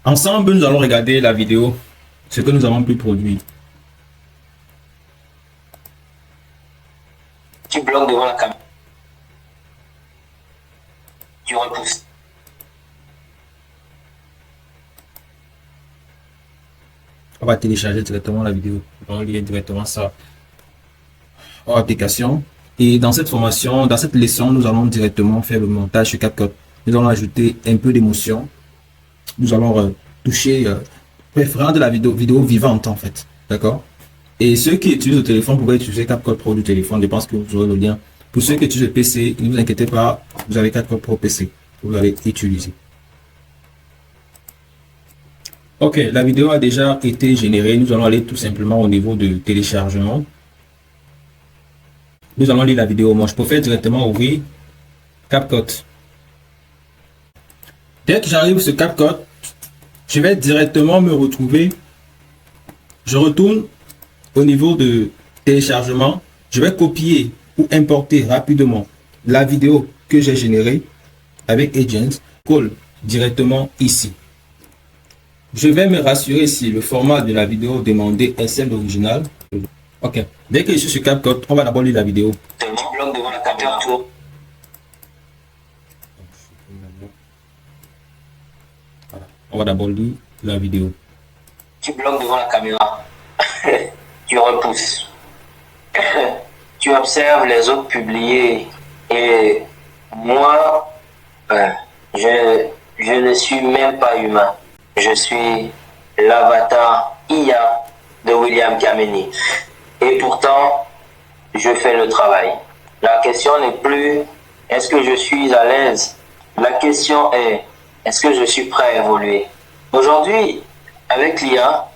Ensemble, nous allons regarder la vidéo, ce que nous avons pu produire. Tu bloques devant la caméra. Tu repousses. On va télécharger directement la vidéo. On va lier directement ça en application. Et dans cette formation, dans cette leçon, nous allons directement faire le montage sur CapCut. Nous allons ajouter un peu d'émotion. Nous allons toucher, rendre la vidéo vivante en fait. D'accord? Et ceux qui utilisent le téléphone pourraient utiliser CapCut Pro du téléphone. Je pense que vous aurez le lien. Pour ceux qui utilisent le PC, ne vous inquiétez pas, vous avez CapCut Pro PC. Vous allez utiliser. Ok, la vidéo a déjà été générée. Nous allons aller tout simplement au niveau de téléchargement. Nous allons lire la vidéo. Moi, je préfère directement ouvrir CapCut. Dès que j'arrive sur CapCut, je vais directement me retrouver. Je retourne au niveau de téléchargement. Je vais copier ou importer rapidement la vidéo que j'ai générée avec Agent. Colle directement ici. Je vais me rassurer si le format de la vidéo demandée est celle originale. Ok. Dès que je suis sur CapCut, on va d'abord lire la vidéo. Tu bloques devant la caméra. Voilà. On va d'abord lire la vidéo. Tu bloques devant la caméra. Tu repousses. Tu observes les autres publier. Et moi, je ne suis même pas humain. Je suis l'avatar IA de William Kameni. Et pourtant, je fais le travail. La question n'est plus est-ce que je suis à l'aise? La question est est-ce que je suis prêt à évoluer? Aujourd'hui, avec l'IA,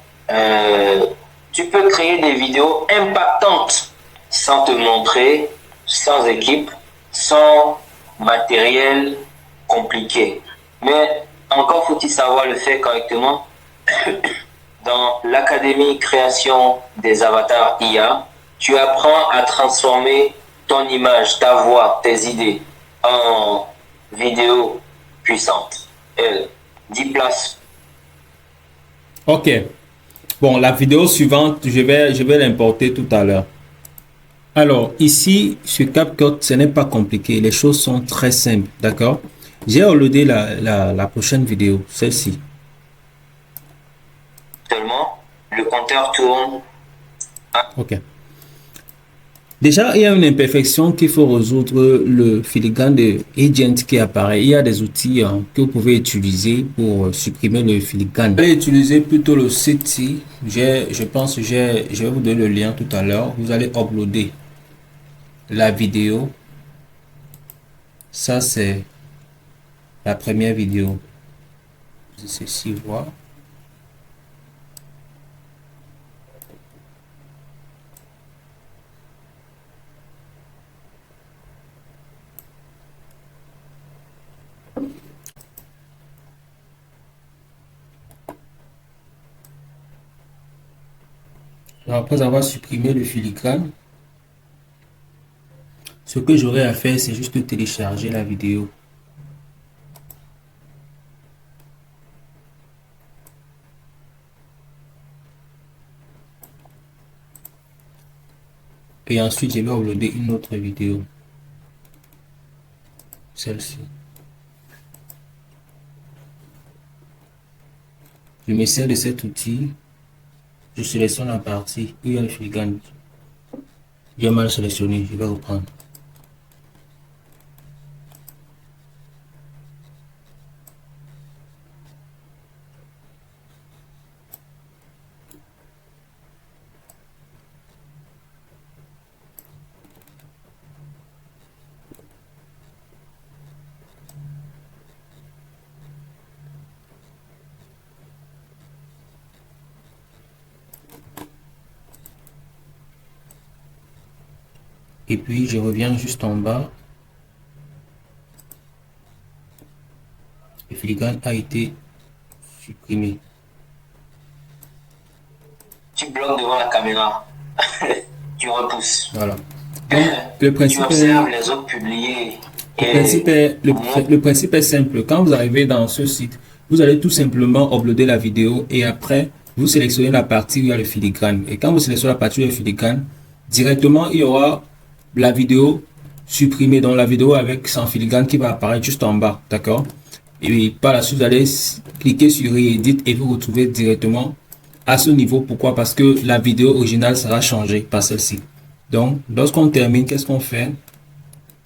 tu peux créer des vidéos impactantes sans te montrer, sans équipe, sans matériel compliqué. Mais encore faut-il savoir le faire correctement. Dans l'Académie Création des Avatars IA, tu apprends à transformer ton image, ta voix, tes idées en vidéo puissante. 10 places. Ok. Bon, la vidéo suivante, je vais l'importer tout à l'heure. Alors, ici, sur CapCut, ce n'est pas compliqué. Les choses sont très simples, d'accord? J'ai uploadé la prochaine vidéo, celle-ci. Seulement, le compteur tourne. Ok. Déjà, il y a une imperfection qu'il faut résoudre, le filigrane de Agent qui apparaît. Il y a des outils que vous pouvez utiliser pour supprimer le filigrane. Vous allez utiliser plutôt le site. Je pense que je vais vous donner le lien tout à l'heure. Vous allez uploader la vidéo. Ça, c'est la première vidéo. Ceci, voir. Après avoir supprimé le filigrane, ce que j'aurai à faire, c'est juste télécharger la vidéo. Et ensuite, je vais uploader une autre vidéo. Celle-ci. Je me sers de cet outil. Je sélectionne la partie où il y a le filigrane. J'ai mal sélectionné, je vais reprendre. Et puis je reviens juste en bas. Le filigrane a été supprimé. Tu bloques devant la caméra. Tu repousses. Voilà. Donc, le principe tu observes les autres publier. le principe est simple. Quand vous arrivez dans ce site, Vous allez tout simplement uploader la vidéo et après, vous sélectionnez la partie où il y a le filigrane. Et quand vous sélectionnez la partie où il y a le filigrane, directement, il y aura la vidéo supprimée, dans la vidéo avec sans filigrane qui va apparaître juste en bas, d'accord? Et par la suite, vous allez cliquer sur Réédite et vous retrouvez directement à ce niveau. Pourquoi? Parce que la vidéo originale sera changée par celle-ci. Donc, lorsqu'on termine, qu'est-ce qu'on fait?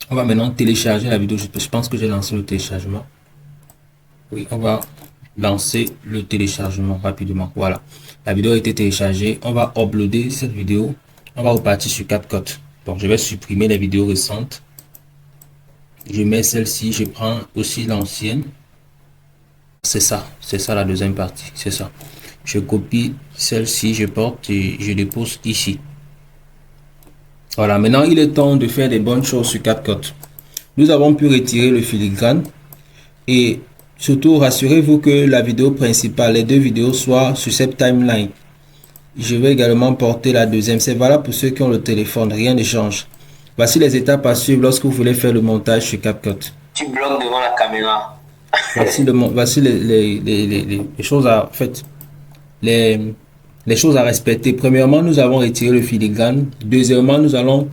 On va maintenant télécharger la vidéo. Je pense que j'ai lancé le téléchargement. Oui, on va lancer le téléchargement rapidement. Voilà, la vidéo a été téléchargée. On va uploader cette vidéo. On va repartir sur CapCut. Donc, je vais supprimer les vidéos récentes. Je mets celle-ci. Je prends aussi l'ancienne. C'est ça la deuxième partie. C'est ça. Je copie celle-ci, je porte et je dépose ici. Voilà, maintenant il est temps de faire des bonnes choses sur CapCut. Nous avons pu retirer le filigrane et surtout rassurez-vous que la vidéo principale, les deux vidéos soient sur cette timeline. Je vais également porter la deuxième. C'est valable pour ceux qui ont le téléphone, rien ne change. Voici les étapes à suivre lorsque vous voulez faire le montage sur CapCut. Tu bloques devant la caméra. Voici les choses à fait. Les choses à respecter. Premièrement, nous avons retiré le filigrane. Deuxièmement, nous allons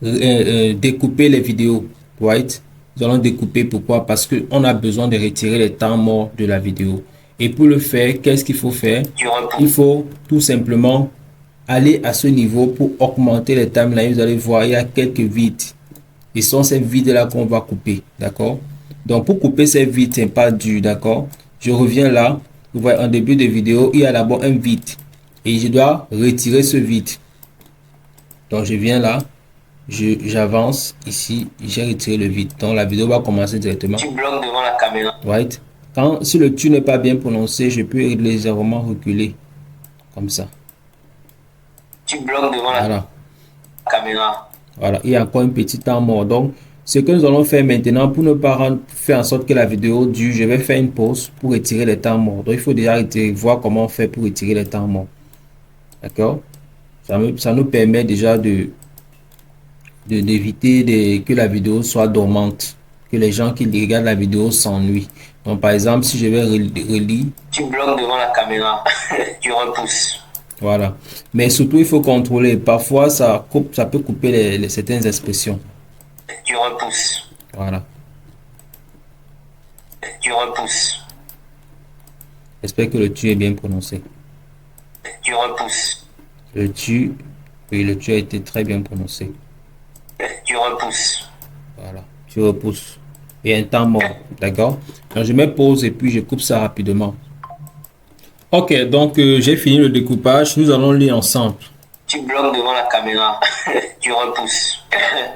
découper les vidéos. Right? Nous allons découper. Pourquoi? Parce qu'on a besoin de retirer les temps morts de la vidéo. Et pour le faire, qu'est-ce qu'il faut faire? Il faut tout simplement aller à ce niveau pour augmenter les timelines. Vous allez voir, il y a quelques vides. Et ce sont ces vides-là qu'on va couper. D'accord? Donc, pour couper ces vides, c'est pas dur. D'accord? Je reviens là. Vous voyez, en début de vidéo, il y a d'abord un vide. Et je dois retirer ce vide. Donc, je viens là. J'avance ici. J'ai retiré le vide. Donc, la vidéo va commencer directement. Tu bloques devant la caméra. Right? Si le tu n'est pas bien prononcé, je peux légèrement reculer. Comme ça. Tu bloques devant la caméra. Voilà. Il y a encore un petit temps mort. Donc, ce que nous allons faire maintenant, pour ne pas faire en sorte que la vidéo dure, je vais faire une pause pour retirer les temps morts. Donc, il faut déjà voir comment on fait pour retirer les temps morts. D'accord? Ça nous permet déjà d'éviter que la vidéo soit dormante. Que les gens qui regardent la vidéo s'ennuient. Donc, par exemple, si je vais relire. Tu bloques devant la caméra. Tu repousses. Voilà. Mais surtout, il faut contrôler. Parfois, ça peut couper certaines expressions. Tu repousses. Voilà. Tu repousses. J'espère que le tu est bien prononcé. Tu repousses. Le tu, oui, le tu a été très bien prononcé. Tu repousses. Voilà. Tu repousses. Et un temps mort. D'accord? Donc, je mets pause et puis je coupe ça rapidement. Ok, donc j'ai fini le découpage. Nous allons lire ensemble. Tu bloques devant la caméra. Tu repousses.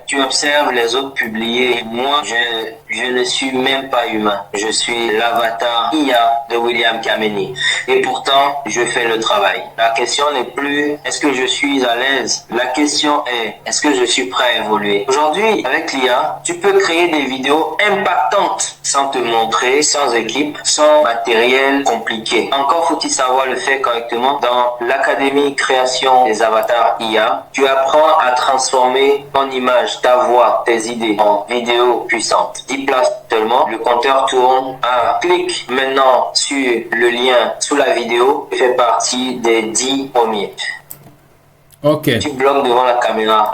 Tu observes les autres publier. Moi, je ne suis même pas humain. Je suis l'avatar IA de William Kameni. Et pourtant, je fais le travail. La question n'est plus est-ce que je suis à l'aise. La question est est-ce que je suis prêt à évoluer. Aujourd'hui, avec l'IA, tu peux créer des vidéos impactantes sans te montrer, sans équipe, sans matériel compliqué. Encore faut-il savoir le faire correctement. Dans l'Académie Création des Avatars IA, tu apprends à transformer ton image, ta voix, tes idées en vidéos puissantes. 10 places seulement, le compteur tourne. Clique maintenant sur le lien sous la vidéo et fais partie des 10 premiers. Ok. Tu bloques devant la caméra.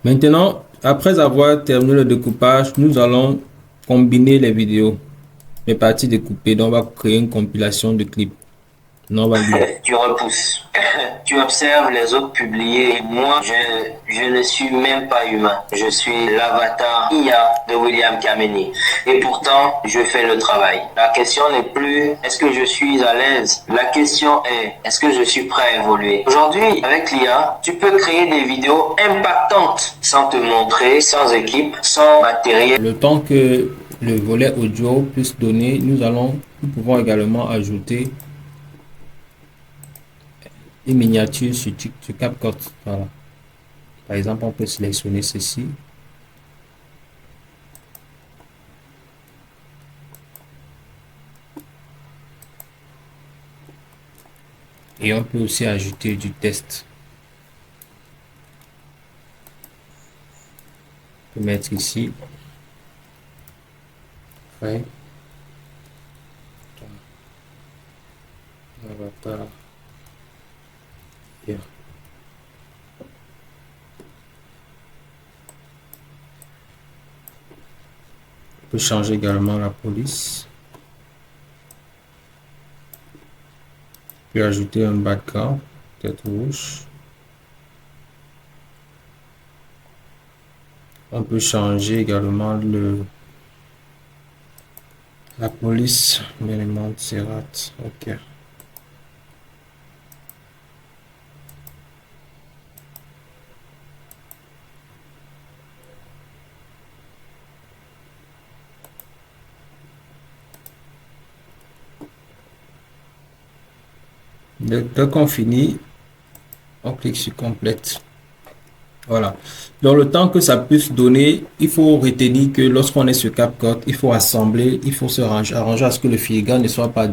Maintenant, après avoir terminé le découpage, nous allons combiner les vidéos, les parties découpées. Donc, on va créer une compilation de clips. Non, on va dire. Tu repousses. Tu observes les autres publier. Moi, je ne suis même pas humain. Je suis l'avatar IA de William Kameni. Et pourtant, je fais le travail. La question n'est plus est-ce que je suis à l'aise. La question est est-ce que je suis prêt à évoluer. Aujourd'hui, avec l'IA, tu peux créer des vidéos impactantes sans te montrer, sans équipe, sans matériel. Le temps que le volet audio puisse donner, nous pouvons également ajouter une miniature sur CapCut. Voilà. Par exemple, on peut sélectionner ceci. Et on peut aussi ajouter du texte. On peut mettre ici. Ouais. Avatar. Yeah. On peut changer également la police. Puis ajouter un background, tête rouge. On peut changer également la police, l'élément de ok. Dès qu'on finit, on clique sur complète. Voilà. Dans le temps que ça puisse donner, il faut retenir que lorsqu'on est sur CapCut, il faut assembler, il faut se arranger à ce que le filigrane ne soit pas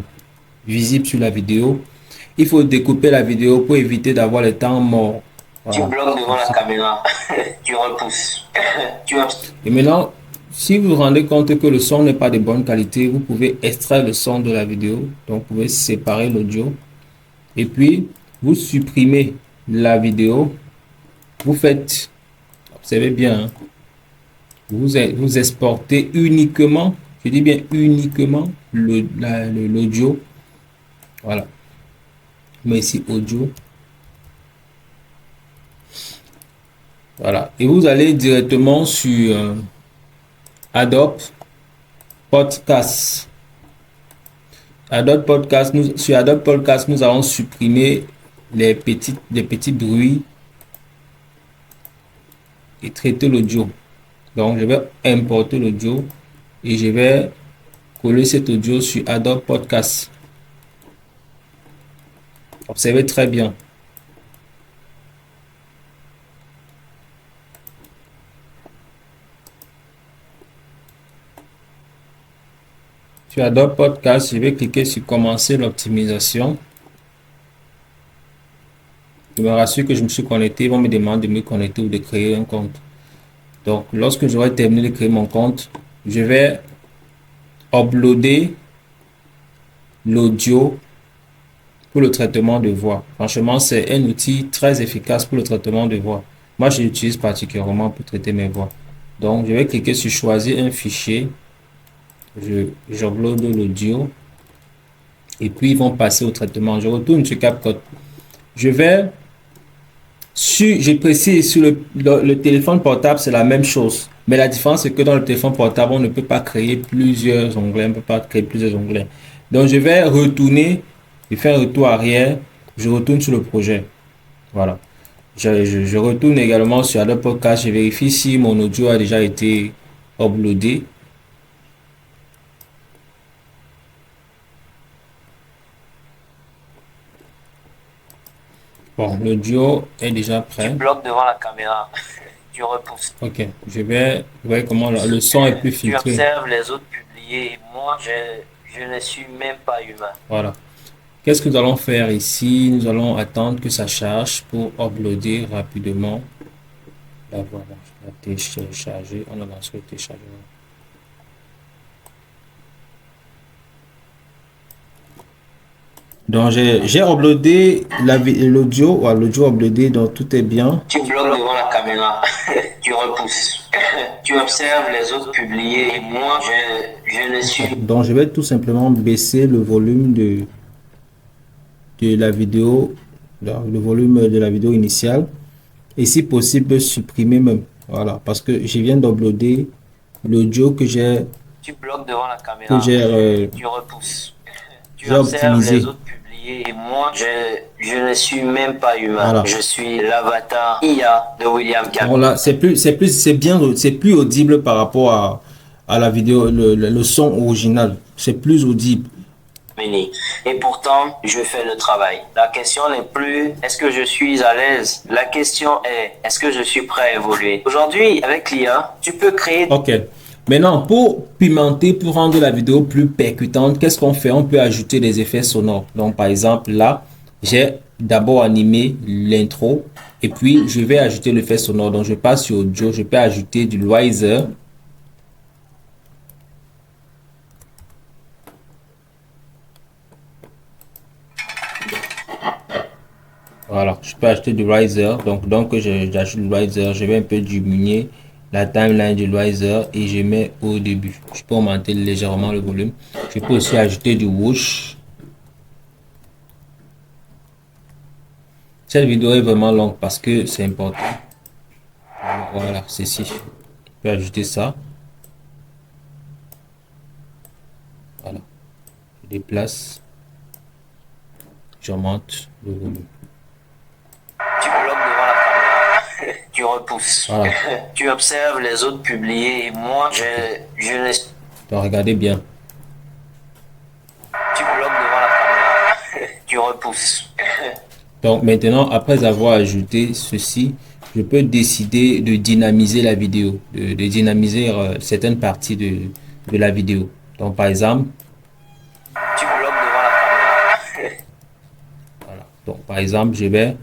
visible sur la vidéo. Il faut découper la vidéo pour éviter d'avoir le temps mort. Voilà. Tu bloques devant la caméra, tu repousses. Et maintenant, si vous vous rendez compte que le son n'est pas de bonne qualité, vous pouvez extraire le son de la vidéo. Donc, vous pouvez séparer l'audio. Et puis, vous supprimez la vidéo. Vous faites, observez bien, hein, vous exportez uniquement, je dis bien uniquement, l'audio. Voilà. Mais ici, audio. Voilà. Et vous allez directement sur Adobe Podcast. Adobe Podcast, sur Adobe Podcast, nous allons supprimer les petits bruits et traiter l'audio. Donc, je vais importer l'audio et je vais coller cet audio sur Adobe Podcast. Observez très bien. Sur Adobe Podcast, je vais cliquer sur commencer l'optimisation. Je me rassure que je me suis connecté. Ils vont me demander de me connecter ou de créer un compte. Donc, lorsque j'aurai terminé de créer mon compte, je vais uploader l'audio pour le traitement de voix. Franchement, c'est un outil très efficace pour le traitement de voix. Moi, je l'utilise particulièrement pour traiter mes voix. Donc, je vais cliquer sur choisir un fichier. J'upload l'audio. Et puis, ils vont passer au traitement. Je retourne sur CapCut. Je précise, sur le téléphone portable, c'est la même chose. Mais la différence, c'est que dans le téléphone portable, on ne peut pas créer plusieurs onglets. On ne peut pas créer plusieurs onglets. Donc, je vais retourner, je fais un retour arrière. Je retourne sur le projet. Voilà. Je retourne également sur Adobe Podcast. Je vérifie si mon audio a déjà été uploadé. Bon, l'audio est déjà prêt. Tu bloques devant la caméra, tu repousses. Ok, vous voyez comment le son est plus filtré. Tu observes les autres publiés. Moi, je ne suis même pas humain. Voilà. Qu'est-ce que nous allons faire ici? Nous allons attendre que ça charge pour uploader rapidement. Là, voilà, je vais télécharger. On a lancé le téléchargement. Donc, j'ai uploadé l'audio, l'audio uploadé, donc tout est bien. Tu bloques devant la caméra, tu repousses. Tu observes les autres publiés. Moi, je ne suis... Donc, je vais tout simplement baisser le volume de la vidéo, le volume de la vidéo initiale. Et si possible, supprimer même. Voilà, parce que je viens d'uploader l'audio que j'ai... Tu bloques devant la caméra, tu repousses. Tu observes les autres publiés. Et moi, je ne suis même pas humain. Voilà. Je suis l'avatar IA de William Camini. Voilà, c'est plus audible par rapport à la vidéo, le son original. C'est plus audible. Et pourtant, je fais le travail. La question n'est plus est-ce que je suis à l'aise. La question est ce que je suis prêt à évoluer. Aujourd'hui, avec l'IA, tu peux créer... Ok. Maintenant, pour pimenter, pour rendre la vidéo plus percutante, qu'est-ce qu'on fait? On peut ajouter des effets sonores. Donc, par exemple, là, j'ai d'abord animé l'intro et puis je vais ajouter l'effet sonore. Donc, je passe sur audio, je peux ajouter du Noiser. Voilà, je peux acheter du riser. Donc j'ajoute du riser. Je vais un peu diminuer la timeline du riser et je mets au début. Je peux augmenter légèrement le volume. Je peux aussi ajouter du whoosh. Cette vidéo est vraiment longue parce que c'est important. Voilà, ceci. Je peux ajouter ça. Voilà, je déplace. J'augmente le volume. Tu bloques devant la caméra. Tu repousses. Voilà. Tu observes les autres publier et moi, je ne... Donc regardez bien. Tu bloques devant la caméra. Tu repousses. Donc maintenant, après avoir ajouté ceci, je peux décider de dynamiser la vidéo, de dynamiser certaines parties de la vidéo. Donc par exemple, Tu bloques devant la caméra. voilà. Donc par exemple, je vais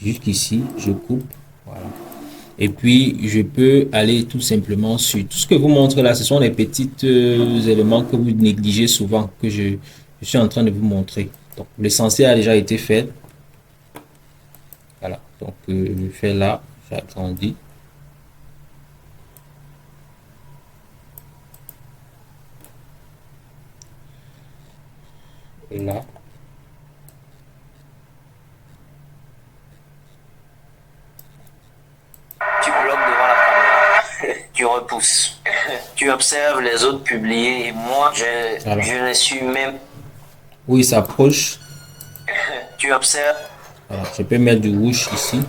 jusqu'ici, je coupe, voilà. Et puis je peux aller tout simplement sur tout ce que vous montre là. Ce sont les petits éléments que vous négligez souvent, que je suis en train de vous montrer. Donc l'essentiel a déjà été fait. Voilà. Donc je fais là, j'agrandis. Et là. Tu bloques devant la caméra. Tu repousses. Tu observes les autres publier et moi, Voilà. je ne suis même... Où il s'approche. Tu observes... Voilà. Je peux mettre du rouge ici.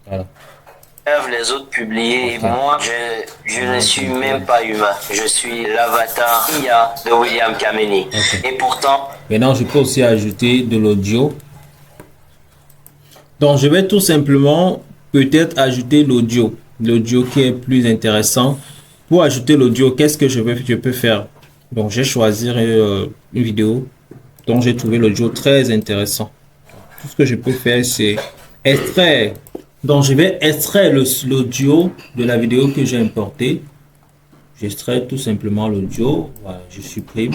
Voilà. Les autres publier et Enfin. moi, je ne suis même pas humain. Je suis l'avatar IA de William Kameni. Okay. Et pourtant... Maintenant, je peux aussi ajouter de l'audio. Donc, je vais tout simplement peut-être ajouter l'audio. L'audio qui est plus intéressant. Pour ajouter l'audio, qu'est-ce que je peux faire? Donc, je vais choisir une vidéo dont j'ai trouvé l'audio très intéressant. Tout ce que je peux faire, c'est extraire. Donc, je vais extraire l'audio de la vidéo que j'ai importée. J'extrais tout simplement l'audio. Voilà, je supprime.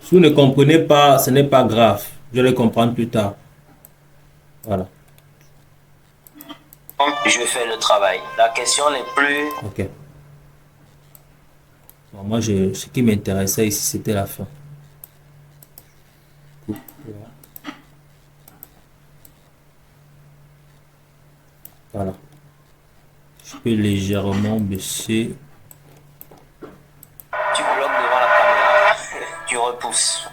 Si vous ne comprenez pas, ce n'est pas grave. Je vais le comprendre plus tard. Voilà. Je fais le travail. La question n'est plus... Ok. Bon, moi, ce qui m'intéressait ici, c'était la fin. Voilà. Je peux légèrement baisser. Tu bloques devant la caméra. Tu repousses.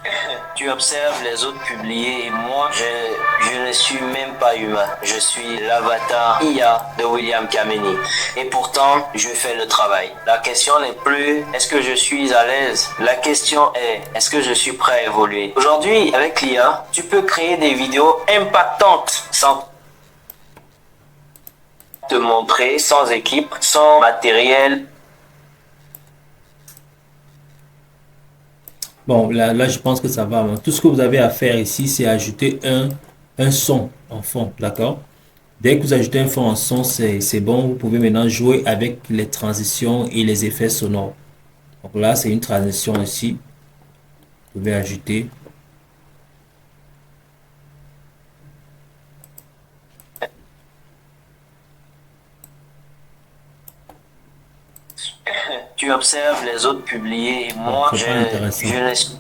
Tu observes les autres publier et moi, je ne suis même pas humain. Je suis l'avatar IA de William Kameni. Et pourtant, je fais le travail. La question n'est plus est-ce que je suis à l'aise. La question est-ce que je suis prêt à évoluer. Aujourd'hui, avec l'IA, tu peux créer des vidéos impactantes sans te montrer, sans équipe, sans matériel. Bon, là, je pense que ça va. Tout ce que vous avez à faire ici, c'est ajouter un son en fond. D'accord? Dès que vous ajoutez un fond en son, c'est bon. Vous pouvez maintenant jouer avec les transitions et les effets sonores. Donc là, c'est une transition ici. Vous pouvez ajouter. Tu observes les autres publier et moi, C'est pas intéressant.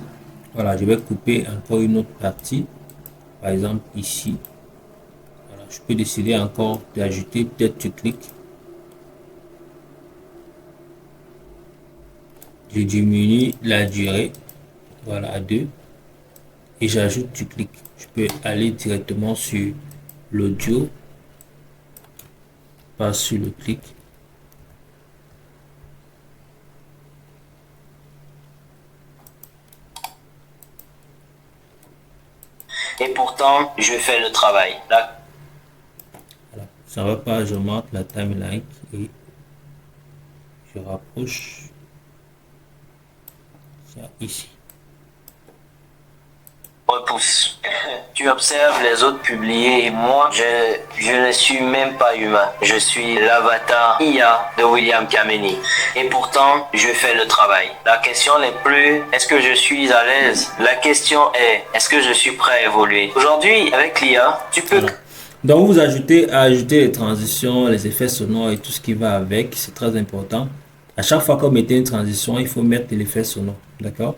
Voilà, je vais couper encore une autre partie. Par exemple, ici. Voilà, je peux décider encore d'ajouter. Peut-être tu cliques. Je diminue la durée. Voilà, à 2. Et j'ajoute tu cliques. Je peux aller directement sur l'audio. Pas sur le clic. Et pourtant, je fais le travail. Voilà. Ça va pas, je monte la timeline et je rapproche ça ici. repousse. Tu observes les autres publier et moi, je ne suis même pas humain. Je suis l'avatar IA de William Kameni. Et pourtant, je fais le travail. La question n'est plus est-ce que je suis à l'aise? La question est est-ce que je suis prêt à évoluer? Aujourd'hui, avec l'IA, tu peux... Voilà. Donc, vous ajoutez les transitions, les effets sonores et tout ce qui va avec. C'est très important. À chaque fois que vous mettez une transition, il faut mettre l'effet sonore. D'accord?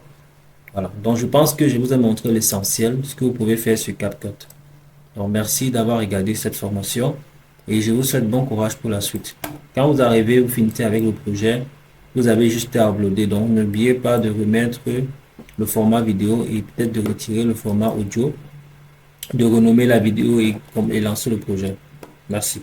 Voilà. Donc, je pense que je vous ai montré l'essentiel, ce que vous pouvez faire sur CapCut. Donc, merci d'avoir regardé cette formation et je vous souhaite bon courage pour la suite. Quand vous arrivez, vous finissez avec le projet, vous avez juste à uploader. Donc, n'oubliez pas de remettre le format vidéo et peut-être de retirer le format audio, de renommer la vidéo et lancer le projet. Merci.